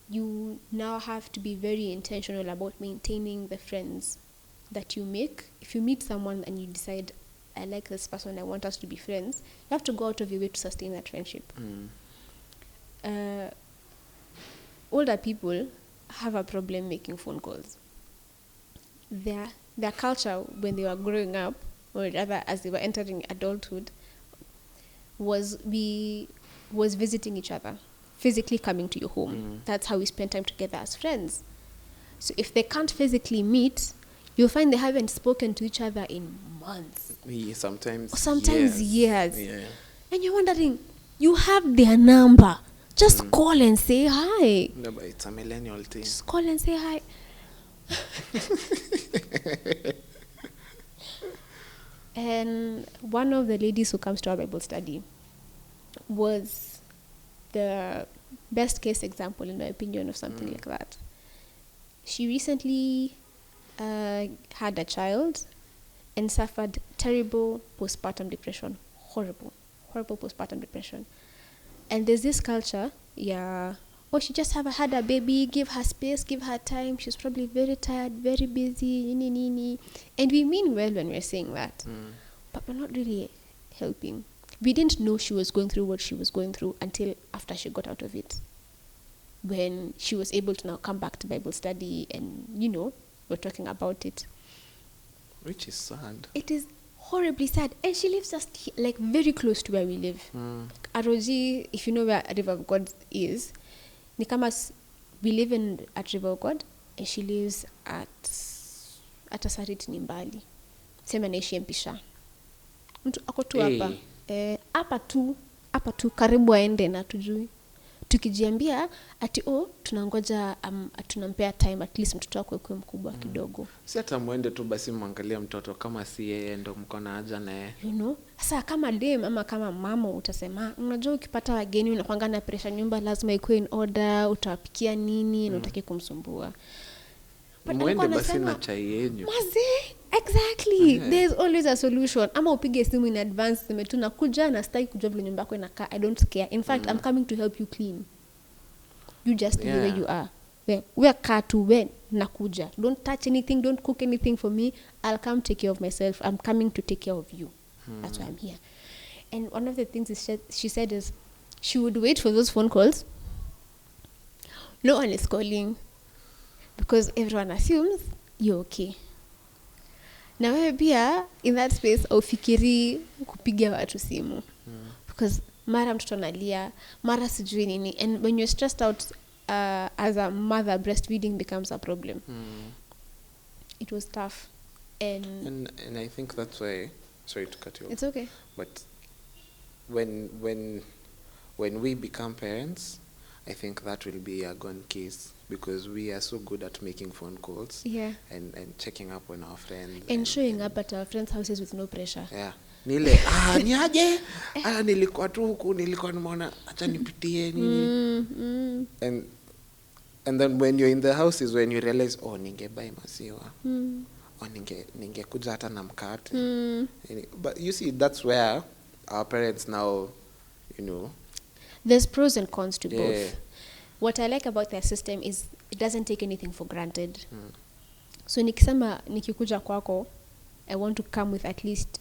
[SPEAKER 2] you now have to be very intentional about maintaining the friends that you make. If you meet someone and you decide, I like this person, I want us to be friends, you have to go out of your way to sustain that friendship. older people have a problem making phone calls. Their culture when they were growing up, or rather as they were entering adulthood, was visiting each other, physically coming to your home. That's how we spend time together as friends. So if they can't physically meet, you'll find they haven't spoken to each other in months.
[SPEAKER 1] Sometimes
[SPEAKER 2] years.
[SPEAKER 1] Yeah.
[SPEAKER 2] And you're wondering, you have their number. Just call and say hi.
[SPEAKER 1] No, but it's a millennial thing.
[SPEAKER 2] Just call and say hi. And one of the ladies who comes to our Bible study was the best case example, in my opinion, of something like that. She recently had a child and suffered terrible postpartum depression. Horrible postpartum depression. And there's this culture, she just had a baby, give her space, give her time. She's probably very tired, very busy, And we mean well when we're saying that. But we're not really helping. We didn't know she was going through what she was going through until after she got out of it. When she was able to now come back to Bible study and, we're talking about it.
[SPEAKER 1] Which is sad.
[SPEAKER 2] It is horribly sad. And she lives just very close to where we live. Aroji, if you know where River of God is, Nikamas, we live at River of God, and she lives at Asarit Nimbali. Sema naishi Mpisha. Mtu ako tu hapa. Hapa tu karibu aende na tujui. Tukijiambia ati tunangoja tunampea time at least mtoto wako akuwe mkubwa kidogo.
[SPEAKER 1] Si hata muende tu basi muangalia mtoto kama si yeye ndo mko na haja naye.
[SPEAKER 2] Sasa kama dem ama kama mama utasema, unajua ukipata wageni unapanga na pressure, nyumba lazima ikuwe in order, utawapikia nini na utaki kumsumbua.
[SPEAKER 1] Muende basi na chai yenu.
[SPEAKER 2] Exactly. There's always a solution. Ama upige simu in advance, sema tu nakuja na sitaki kujua vile nyumba yako inakaa. I don't care. In fact, I'm coming to help you clean. You just stay where you are. Where kaa tu when nakuja. Don't touch anything, don't cook anything for me. I'll come take care of myself. I'm coming to take care of you. That's why I'm here. And one of the things she said is she would wait for those phone calls. No one is calling because everyone assumes you're okay. Na wewe pia in that space ufikiri kupigia watu simu. Because mara mtoto analia, mara sijui nini, and when you're stressed out as a mother, breastfeeding becomes a problem. It was tough. And
[SPEAKER 1] I think that's why, sorry to cut you off.
[SPEAKER 2] It's okay.
[SPEAKER 1] But when we become parents, I think that will be a gone case because we are so good at making phone calls and checking up on our friends.
[SPEAKER 2] And showing up at our friends' houses with no pressure.
[SPEAKER 1] Yeah. Nile, niaje? Nilikuwa tu huku, nilikuwa nimeona, acha nipitie nini. And then when you're in the house is when you realize, ningebuy maziwa. Ningekuja hata na mkate. But you see, that's where our parents now,
[SPEAKER 2] there's pros and cons to both. What I like about their system is it doesn't take anything for granted. So nikikuja kwako, I want to come with at least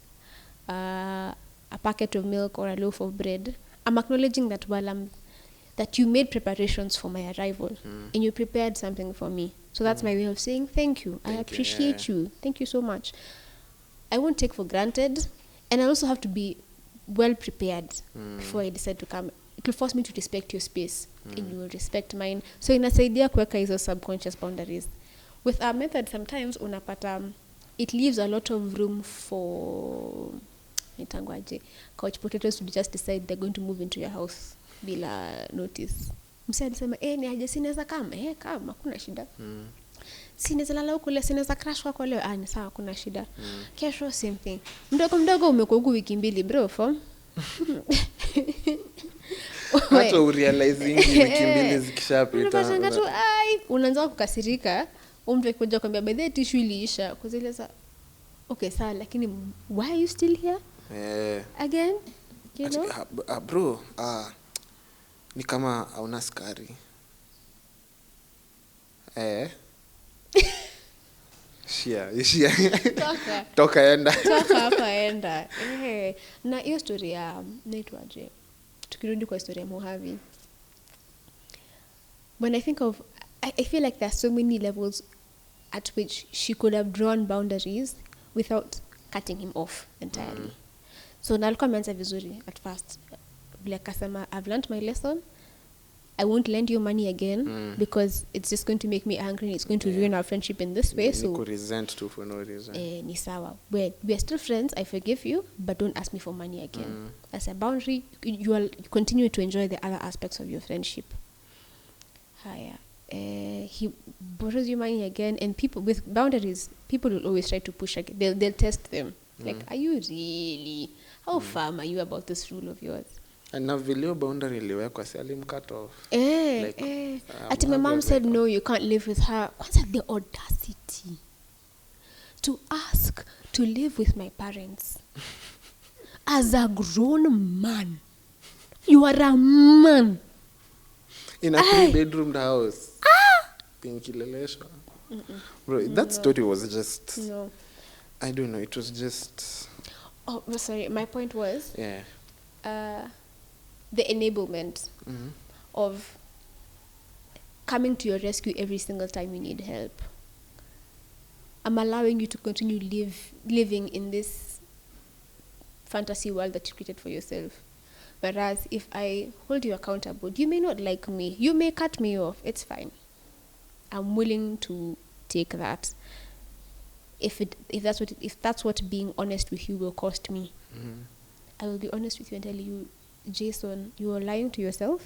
[SPEAKER 2] a packet of milk or a loaf of bread. I'm acknowledging that that you made preparations for my arrival and you prepared something for me. So that's my way of saying thank you. I appreciate you. Thank you so much. I won't take for granted, and I also have to be well prepared before I decide to come. It will force me to respect your space and you will respect mine. So inasaidia kuweka hizo subconscious boundaries. With our method, sometimes unapata it leaves a lot of room for couch potatoes to just decide they're going to move into your house bila notice. Msee alisema ni aje sinaweza kama kama kuna shida. Sinaweza lala huko leo, sinaweza crash kwako leo. Ni sawa, kuna shida. Kesho same thing. Mdogo umekuwa huko wiki mbili bro form.
[SPEAKER 1] Hata urealizing wiki mbili zikishapita.
[SPEAKER 2] Unaanza kukasirika, mtu akikuja kwambia by the tissue iliisha, kuzeleza okay sawa lakini why are you still here? Again,
[SPEAKER 1] bro, ni kama hauna skari. Toka
[SPEAKER 2] enda. Na hiyo story ya naitwaje? Tukirudi kwa story ya Mohavi. when I think of, I feel like there are so many levels at which she could have drawn boundaries without cutting him off entirely. So nalikuwa ameanza vizuri at first, vile akasema I've learned my lesson, I won't lend you money again because it's just going to make me angry and it's going to ruin our friendship in this way. So
[SPEAKER 1] resent too for no reason.
[SPEAKER 2] Ni sawa, we are still friends, I forgive you, but don't ask me for money again. As a boundary, you continue to enjoy the other aspects of your friendship. Haya. He borrows you money again, and people with boundaries, people will always try to push again. They'll test them. Like, are you really? How firm are you about this rule of yours?
[SPEAKER 1] And na vile boundary iliwekwa si alimcut off.
[SPEAKER 2] Ati my mom said no, you can't live with her. Kwanza the audacity to ask to live with my parents as a grown man. You are a man
[SPEAKER 1] in a 3-bedroom house. Pinkileleshwa. Bro, that story was just I don't know, it was just
[SPEAKER 2] sorry, my point was the enablement of coming to your rescue every single time you need help. I'm allowing you to continue living in this fantasy world that you created for yourself. Whereas if I hold you accountable, you may not like me, you may cut me off, it's fine. I'm willing to take that. If that's what being honest with you will cost me, I will be honest with you and tell you, Jason, you are lying to yourself.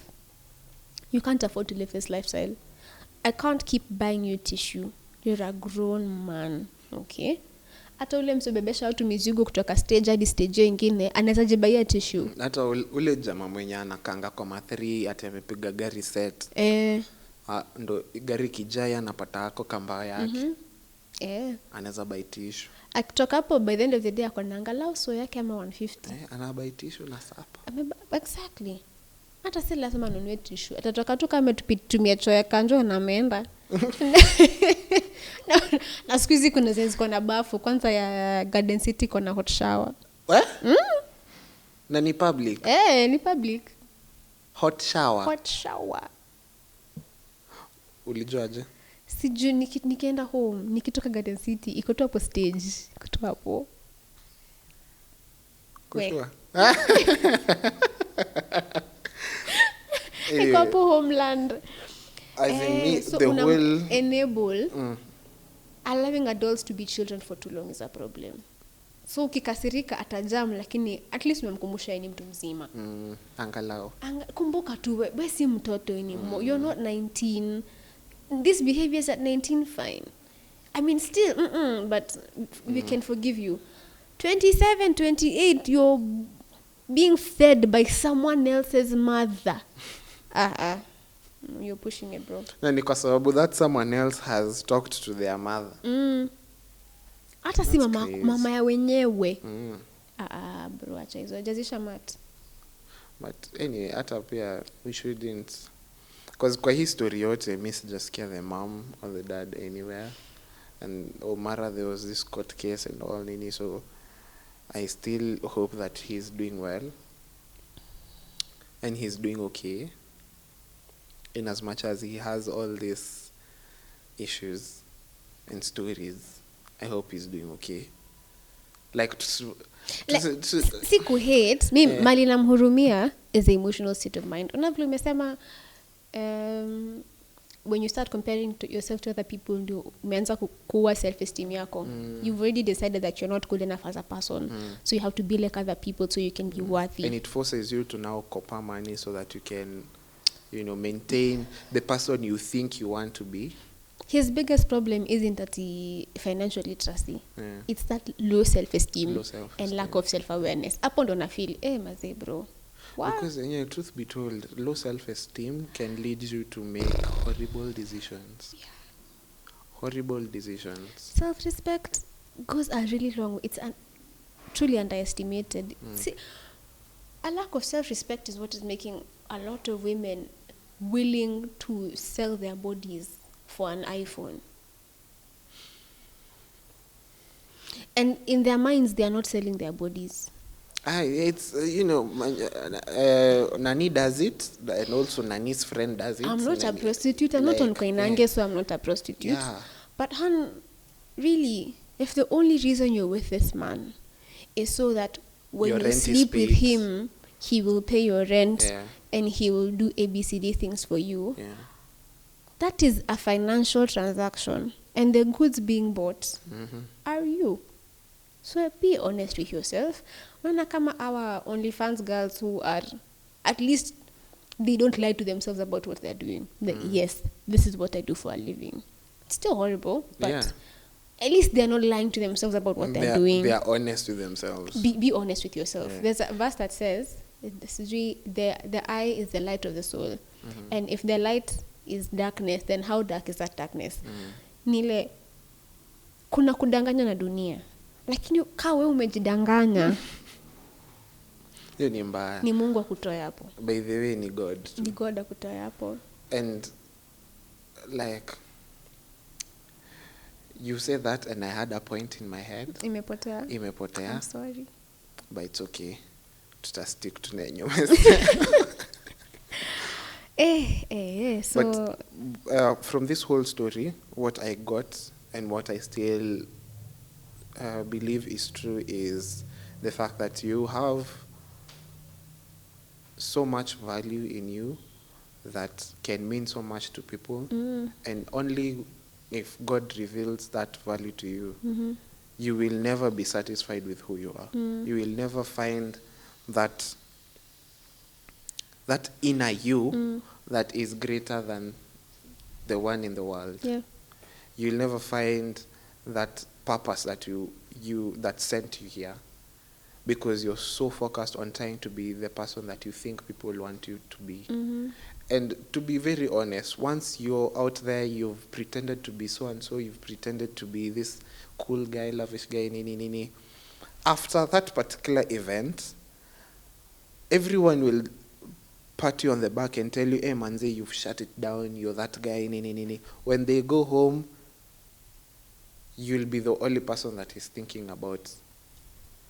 [SPEAKER 2] You can't afford to live this lifestyle. I can't keep buying you tissue. You're a grown man, okay? Hata ule msobebesha watu mizigo kutoka stage hadi stage nyingine anaweza jibaia tissue.
[SPEAKER 1] Hata ule jamaa mwenye anakanga kwa ma3 ati amepiga gari set. Ndo gari kijaya anapata hako kamba yake. Anaweza buy tissue. Akitoka
[SPEAKER 2] hapo by the end of the day akona angalau so yake ama 150.
[SPEAKER 1] Ana buy tissue na sapa.
[SPEAKER 2] Exactly. Hata si lazima anunue tissue. Atatoka tu kama tupitumia choo ya kanjo na ameenda. Na siku hizi kuna zenzi kuna bafu. Kwanza ya Garden City kuna hot shower.
[SPEAKER 1] Na ni public?
[SPEAKER 2] Ni public.
[SPEAKER 1] Hot shower?
[SPEAKER 2] Hot shower.
[SPEAKER 1] Ulijuaje?
[SPEAKER 2] Sijui nikienda home, nikitoka Garden City, iko tu hapo stage, iko tu hapo.
[SPEAKER 1] Kushua?
[SPEAKER 2] Iko hapo Homeland.
[SPEAKER 1] As in me,
[SPEAKER 2] so
[SPEAKER 1] the whole...
[SPEAKER 2] enable allowing adults to be children for too long is a problem. So ukikasirika atajam, lakini at least umemkumbusha ni mtu mzima.
[SPEAKER 1] Angalau.
[SPEAKER 2] Kumbuka tu, we si mtoto anymore. You're not 19. This behavior is at 19, fine. I mean, still, but we can forgive you. 27, 28, you're being fed by someone else's mother. You're pushing it, bro.
[SPEAKER 1] Na ni kwa sababu that someone else has talked to their mother.
[SPEAKER 2] Hata si mama ya wenyewe. Bro, acha hizo. Jazisha mat.
[SPEAKER 1] But anyway, hata pia we shouldn't... Because kwa history yote, mi sijasikia the mom or the dad anywhere. And Omara, there was this court case and all nini, so I still hope that he's doing well. And he's doing okay. In as much as he has all these issues and stories, I hope he's doing okay. Like,
[SPEAKER 2] siku hate, mali namhurumia is the emotional state of mind. Unavyo umesema, when you start comparing yourself to other people, ndio umeanza kuwa self-esteem yako. You've already decided that you're not good enough as a person. So you have to be like other people so you can be worthy.
[SPEAKER 1] And it forces you to now copper money so that you can, maintain the person you think you want to be.
[SPEAKER 2] His biggest problem isn't that financial literacy. It's that low self-esteem and lack of self-awareness. Hapo ndo na feel, mazee bro. What?
[SPEAKER 1] Because truth be told, low self-esteem can lead you to make horrible decisions.
[SPEAKER 2] Yeah.
[SPEAKER 1] Horrible decisions.
[SPEAKER 2] Self-respect goes a really long way. It's truly underestimated. See, a lack of self-respect is what is making a lot of women willing to sell their bodies for an iPhone. And in their minds, they are not selling their bodies.
[SPEAKER 1] It's Nani does it, and also Nani's friend does it.
[SPEAKER 2] I'm not a prostitute. I'm
[SPEAKER 1] like,
[SPEAKER 2] not on Koinange, so I'm not a prostitute.
[SPEAKER 1] Yeah.
[SPEAKER 2] But really, if the only reason you're with this man is so that when
[SPEAKER 1] Your
[SPEAKER 2] you
[SPEAKER 1] rent is
[SPEAKER 2] sleep with
[SPEAKER 1] paid.
[SPEAKER 2] him, he will pay your rent
[SPEAKER 1] Yeah.
[SPEAKER 2] and he will do ABCD things for you,
[SPEAKER 1] Yeah.
[SPEAKER 2] that is a financial transaction. And the goods being bought are you. So be honest with yourself. When kama our OnlyFans girls who are, at least they don't lie to themselves about what they're doing. Yes, this is what I do for a living. It's still horrible, but
[SPEAKER 1] Yeah.
[SPEAKER 2] at least they're not lying to themselves about what they're doing.
[SPEAKER 1] They are honest with themselves.
[SPEAKER 2] Be honest with yourself.
[SPEAKER 1] Yeah.
[SPEAKER 2] There's a verse that says, the eye is the light of the soul. And if the light is darkness, then how dark is that darkness? Nile, kuna kudanganya na dunia. Lakini kawe umejidanganya.
[SPEAKER 1] Hiyo ni mbaya.
[SPEAKER 2] Ni Mungu akutoe hapo.
[SPEAKER 1] By the way, ni God.
[SPEAKER 2] Ni God akutoe hapo.
[SPEAKER 1] And like you said that, and I had a point in my head.
[SPEAKER 2] Imepotea.
[SPEAKER 1] Imepotea.
[SPEAKER 2] I'm sorry.
[SPEAKER 1] But it's okay. Stick to nenyo.
[SPEAKER 2] So
[SPEAKER 1] but from this whole story, what I got and what I still believe is true is the fact that you have so much value in you that can mean so much to people, and only if God reveals that value to you, you will never be satisfied with who you are. You will never find that inner you that is greater than the one in the world.
[SPEAKER 2] Yeah.
[SPEAKER 1] You'll never find that purpose that that sent you here, because you're so focused on trying to be the person that you think people want you to be. And to be very honest, once you're out there, you've pretended to be so and so, you've pretended to be this cool guy, lavish guy, nini. After that particular event, everyone will pat you on the back and tell you, hey manze, you've shut it down, you're that guy, nini. When they go home, you'll be the only person that is thinking about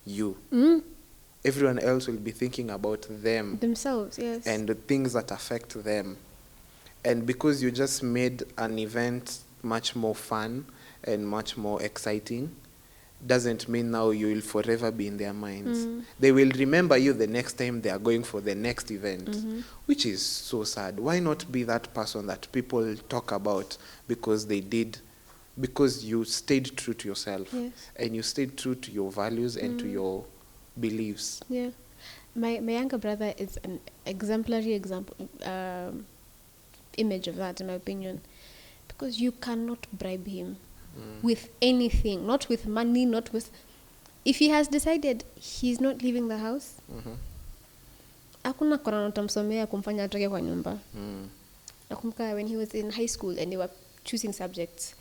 [SPEAKER 1] you. Everyone else will be thinking about
[SPEAKER 2] themselves, yes.
[SPEAKER 1] and the things that affect them. And because you just made an event much more fun and much more exciting, doesn't mean now you will forever be in their minds. They will remember you the next time they are going for the next event, which is so sad. Why not be that person that people talk about because you stayed true to yourself,
[SPEAKER 2] yes,
[SPEAKER 1] and you stayed true to your values and to your beliefs?
[SPEAKER 2] Yeah. My younger brother is an exemplary image of that, in my opinion, because you cannot bribe him with anything, not with money, not with... If he has decided he's not leaving the house, hakuna kona utamsomea kumfanya atoke kwa nyumba. Nakumbuka when he was in high school and they were choosing subjects,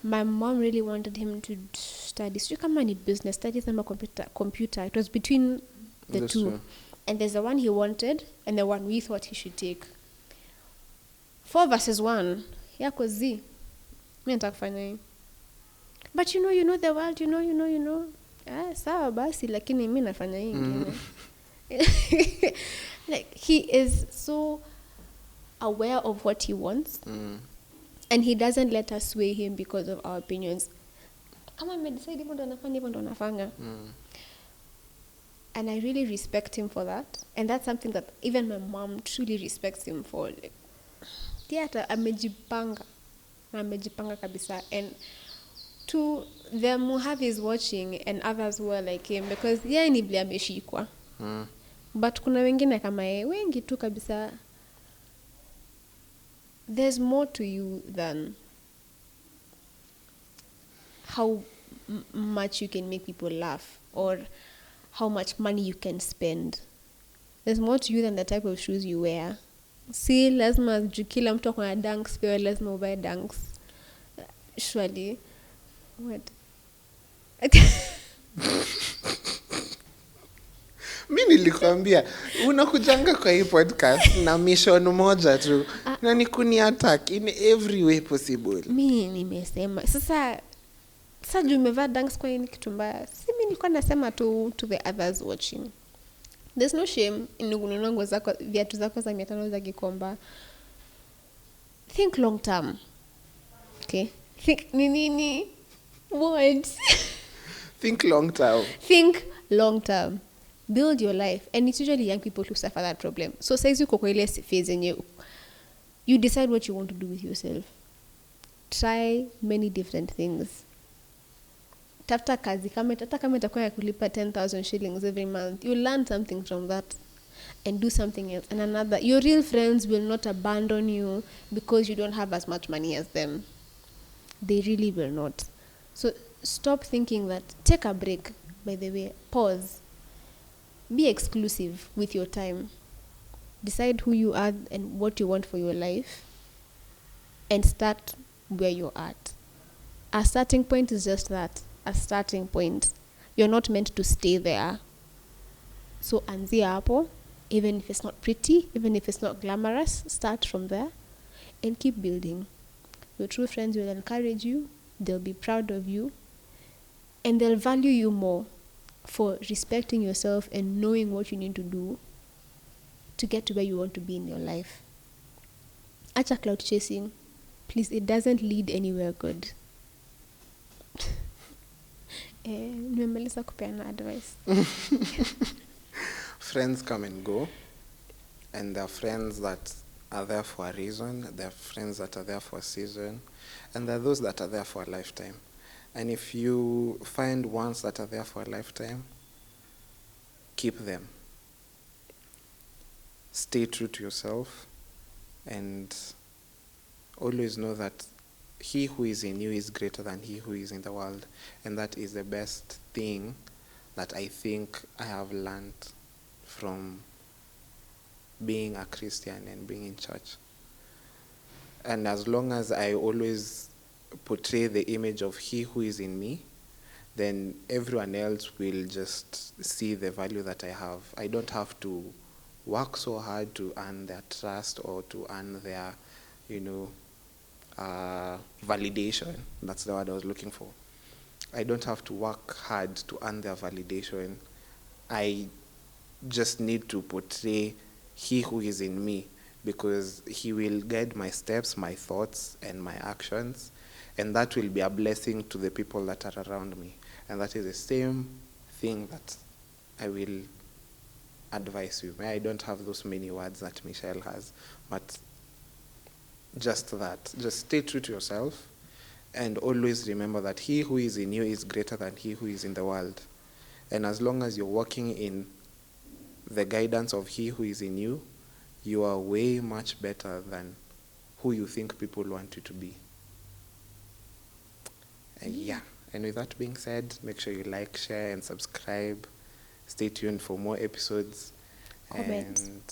[SPEAKER 2] my mom really wanted him to study. So kama ni business studies ama computer. It was between the two. And there's the one he wanted and the one we thought he should take. 4 versus 1. Yako Z. Mimi nataka kufanya hii. But you know the world, you know. Sawa basi, lakini mimi nafanya hii ingine. Like, he is so aware of what he wants. And he doesn't let us sway him because of our opinions. Kama amedecide hivyo ndo anafanya. And I really respect him for that. And that's something that even my mom truly respects him for. Like, hata amejipanga kabisa. And to them who have his watching and others who are like him, because yeye ni vile ameshikwa. But kuna wengine kama yeye, wengi tu kabisa. There's more to you than how much you can make people laugh or how much money you can spend. There's more to you than the type of shoes you wear. Si lazima kila mtu akona dunks, pia lazima uvae dunks. Surely. What?
[SPEAKER 1] Mimi nilikwambia unakujanga kwa hii podcast na mission moja tu, na ni kuni attack in every way possible.
[SPEAKER 2] Mimi nimesema sasa Sasa juu umevaa dunks kwa nini kitu mbaya? Si mimi nilikuwa nasema to the others watching. There's no shame in kununua nguo zako, viatu zako za 500 za Gikomba. Think long term. Okay? Think nini? What?
[SPEAKER 1] Think long term.
[SPEAKER 2] Think long term. Build your life. And it's usually young people who suffer that problem. So saizi uko kwa ile phase yenye you decide what you want to do with yourself. Try many different things. Tafuta kazi kama itakuwa ya kulipa 10,000 shillings every month. You learn something from that and do something else. And another, your real friends will not abandon you because you don't have as much money as them. They really will not. So stop thinking that. Take a break, by the way. Pause. Be exclusive with your time. Decide who you are and what you want for your life. And start where you're at. A starting point is just that. A starting point. You're not meant to stay there. So anzia hapo, even if it's not pretty, even if it's not glamorous, start from there and keep building. Your true friends will encourage you, they'll be proud of you, and they'll value you more for respecting yourself and knowing what you need to do to get to where you want to be in your life. Acha cloud chasing. Please, it doesn't lead anywhere good. Nimemaliza kupeana advice.
[SPEAKER 1] Friends come and go, and there are friends that are there for a reason, there are friends that are there for a season, and there are those that are there for a lifetime. And if you find ones that are there for a lifetime, keep them. Stay true to yourself, and always know that he who is in you is greater than he who is in the world. And that is the best thing that I think I have learned from being a Christian and being in church. And as long as I always portray the image of he who is in me, then everyone else will just see the value that I have. I don't have to work so hard to earn their trust or to earn their, validation. That's the word I was looking for. I don't have to work hard to earn their validation. I just need to portray he who is in me, because he will guide my steps, my thoughts, and my actions, and that will be a blessing to the people that are around me. And that is the same thing that I will advise you. I don't have those many words that Michelle has, but just that. Just stay true to yourself, and always remember that he who is in you is greater than he who is in the world. And as long as you're walking in the guidance of he who is in you, you are way much better than who you think people want you to be. Yeah. And with that being said, make sure you like, share, and subscribe. Stay tuned for more episodes.
[SPEAKER 2] Comment.
[SPEAKER 1] And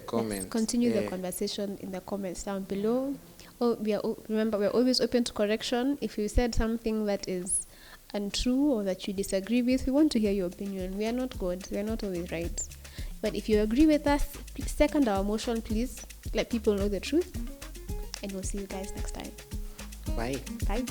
[SPEAKER 1] comment.
[SPEAKER 2] Yes, continue the conversation in the comments down below. Remember, we're always open to correction. If you said something that is untrue or that you disagree with, we want to hear your opinion. We are not God. We are not always right. But if you agree with us, second our motion, please. Let people know the truth. And we'll see you guys next time.
[SPEAKER 1] Bye.
[SPEAKER 2] Bye.